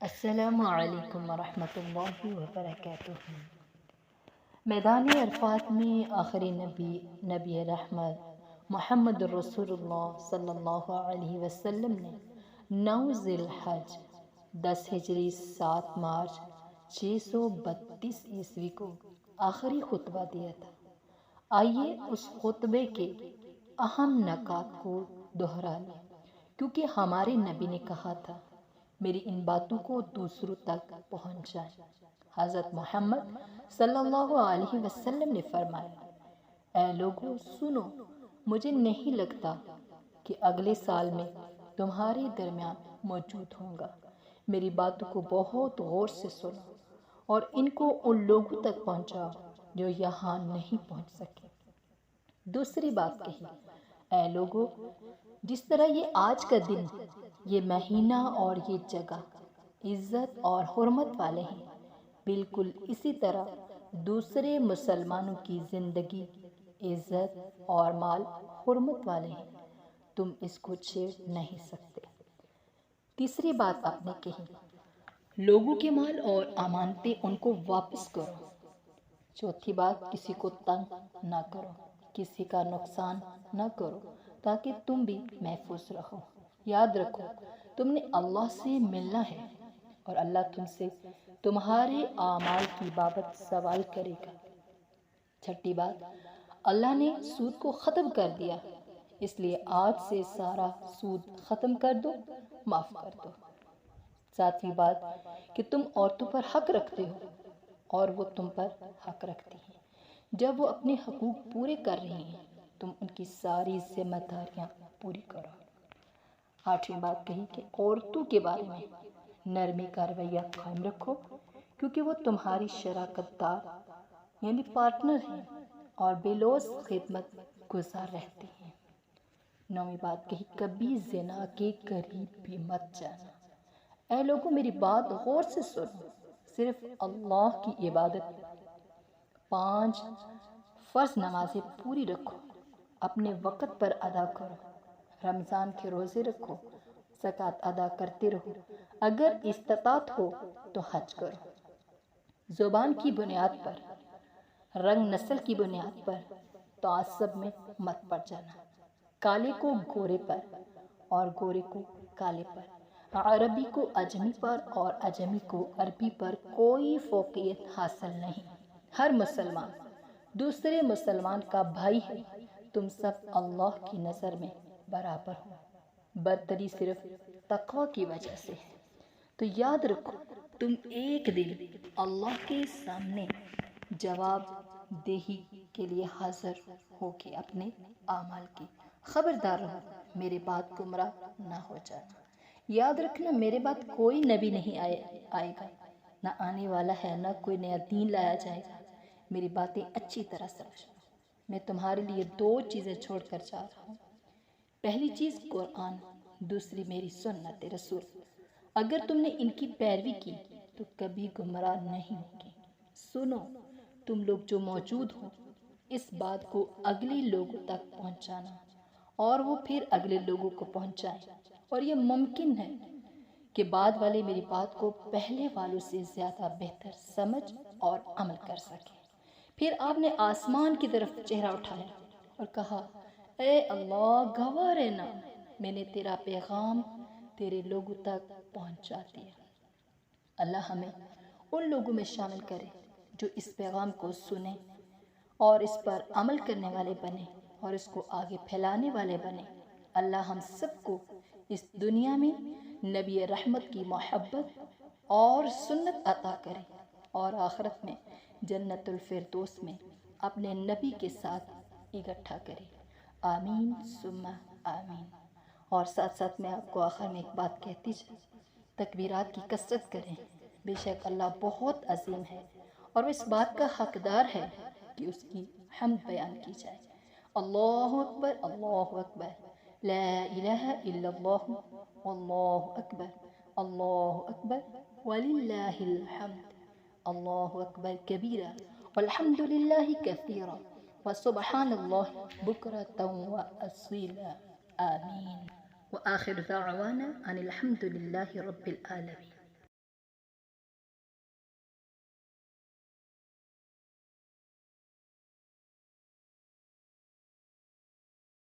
السلام علیکم ورحمۃ اللہ وبرکاتہ۔ میدان عرفات میں آخری نبی رحمت محمد الرسول اللہ صلی اللہ علیہ وسلم نے 9 ذی الحج 10 ہجری 7 مارچ 632 عیسوی کو آخری خطبہ دیا تھا۔ آئیے اس خطبے کے اہم نکات کو دہرا لیں، کیونکہ ہمارے نبی نے کہا تھا میری ان باتوں کو دوسروں تک پہنچائیں۔ حضرت محمد صلی اللہ علیہ وسلم نے فرمایا، اے لوگوں سنو، مجھے نہیں لگتا کہ اگلے سال میں تمہارے درمیان موجود ہوں گا۔ میری باتوں کو بہت غور سے سنو اور ان کو ان لوگوں تک پہنچاؤ جو یہاں نہیں پہنچ سکے۔ دوسری بات کہی، اے لوگوں، جس طرح یہ آج کا دن، یہ مہینہ اور یہ جگہ عزت اور حرمت والے ہیں، بالکل اسی طرح دوسرے مسلمانوں کی زندگی عزت اور مال حرمت والے ہیں، تم اس کو چھیڑ نہیں سکتے۔ تیسری بات آپ نے کہی، لوگوں کے مال اور امانتیں ان کو واپس کرو۔ چوتھی بات، کسی کو تنگ نہ کرو، کسی کا نقصان نہ کرو، تاکہ تم بھی محفوظ رہو۔ یاد رکھو تم نے اللہ سے ملنا ہے اور اللہ تم سے تمہارے اعمال کی بابت سوال کرے گا۔ چھٹی بات، اللہ نے سود کو ختم کر دیا، اس لیے آج سے سارا سود ختم کر دو، معاف کر دو۔ ساتویں بات کہ تم عورتوں پر حق رکھتے ہو اور وہ تم پر حق رکھتی ہیں۔ جب وہ اپنے حقوق پورے کر رہی ہیں، تم ان کی ساری ذمہ داریاں پوری کرو۔ آٹھویں بات کہی کہ عورتوں کے بارے میں نرمی کا رویہ قائم رکھو، کیونکہ وہ تمہاری شراکت دار یعنی پارٹنر ہیں اور بے لوث خدمت گزار رہتی ہیں۔ نویں بات کہی، کبھی زنا کے قریب بھی مت جانا۔ اے لوگوں میری بات غور سے سنو، صرف اللہ کی عبادت، 5 فرض نمازیں پوری رکھو، اپنے وقت پر ادا کرو، رمضان کے روزے رکھو، زکوٰۃ ادا کرتے رہو، اگر استطاعت ہو تو حج کرو۔ زبان کی بنیاد پر، رنگ نسل کی بنیاد پر تعصب میں مت پڑ جانا۔ کالے کو گورے پر اور گورے کو کالے پر، عربی کو اجمی پر اور اجمی کو عربی پر کوئی فوقیت حاصل نہیں۔ ہر مسلمان دوسرے مسلمان کا بھائی ہے، تم سب اللہ کی نظر میں برابر ہو۔ برتری صرف تقوی کی وجہ سے ہے۔ تو یاد رکھو تم ایک دن اللہ کے سامنے جواب دہی کے لیے حاضر ہوگے اپنے اعمال کی۔ خبردار رہو میرے بعد گمراہ نہ ہو جانا۔ یاد رکھنا میرے بعد کوئی نبی نہیں آئے گا، نہ آنے والا ہے، نہ کوئی نیا دین لایا جائے گا۔ میری باتیں اچھی طرح سمجھو۔ میں تمہارے لیے 2 چیزیں چھوڑ کر جا رہا ہوں۔ پہلی چیز قرآن، دوسری میری سنت رسول۔ اگر تم نے ان کی پیروی کی تو کبھی گمراہ نہیں ہوگے۔ سنو تم لوگ جو موجود ہو، اس بات کو اگلے لوگوں تک پہنچانا اور وہ پھر اگلے لوگوں کو پہنچائیں، اور یہ ممکن ہے کہ بعد والے میری بات کو پہلے والوں سے زیادہ بہتر سمجھ اور عمل کر سکیں۔ پھر آپ نے آسمان کی طرف چہرہ اٹھایا اور کہا، اے اللہ گواہ رہنا، میں نے تیرا پیغام تیرے لوگوں تک پہنچا دیا۔ اللہ ہمیں ان لوگوں میں شامل کرے جو اس پیغام کو سنیں اور اس پر عمل کرنے والے بنے اور اس کو آگے پھیلانے والے بنے۔ اللہ ہم سب کو اس دنیا میں نبی رحمت کی محبت اور سنت عطا کرے اور آخرت میں جنت الفردوس میں اپنے نبی کے ساتھ اکٹھا کرے۔ آمین ثم آمین۔ اور ساتھ ساتھ میں آپ کو آخر میں ایک بات کہتی جائے، تکبیرات کی کثرت کریں، بے شک اللہ بہت عظیم ہے اور وہ اس بات کا حقدار ہے کہ اس کی حمد بیان کی جائے۔ اللہ اکبر، اللہ اکبر، لا الہ الا اللہ، واللہ اکبر، اللہ اکبر، وللہ الحمد، اللہ اکبر کبیرا والحمد للہ کثیرا وسبحان اللہ بکرۃ وأصیلا۔ آمین۔ وآخر دعوانا ان الحمد للہ رب العالمین۔